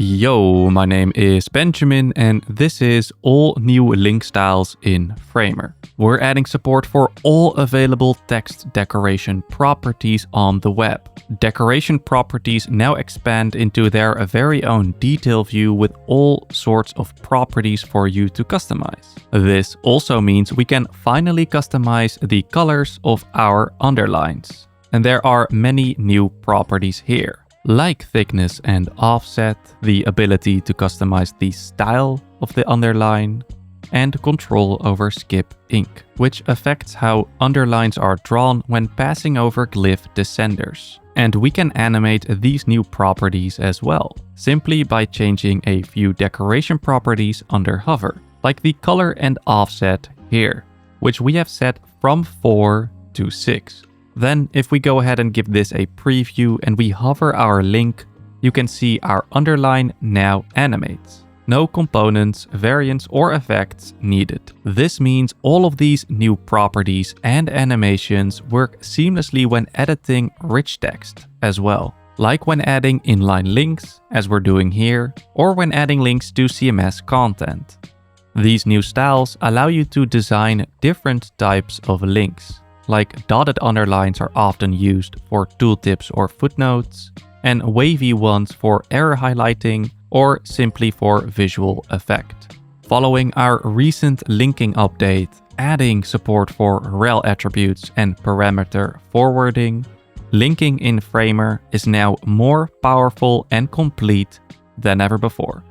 Yo, my name is Benjamin and this is all new link styles in Framer. We're adding support for all available text decoration properties on the web. Decoration properties now expand into their very own detail view with all sorts of properties for you to customize. This also means we can finally customize the colors of our underlines. And there are many new properties here, like thickness and offset, the ability to customize the style of the underline, and control over skip ink, which affects how underlines are drawn when passing over glyph descenders. And we can animate these new properties as well, simply by changing a few decoration properties under hover, like the color and offset here, which we have set from 4 to 6. Then if we go ahead and give this a preview and we hover our link, you can see our underline now animates. No components, variants or effects needed. This means all of these new properties and animations work seamlessly when editing rich text as well, like when adding inline links, as we're doing here, or when adding links to CMS content. These new styles allow you to design different types of links. Like dotted underlines are often used for tooltips or footnotes, and wavy ones for error highlighting or simply for visual effect. Following our recent linking update, adding support for rel attributes and parameter forwarding, linking in Framer is now more powerful and complete than ever before.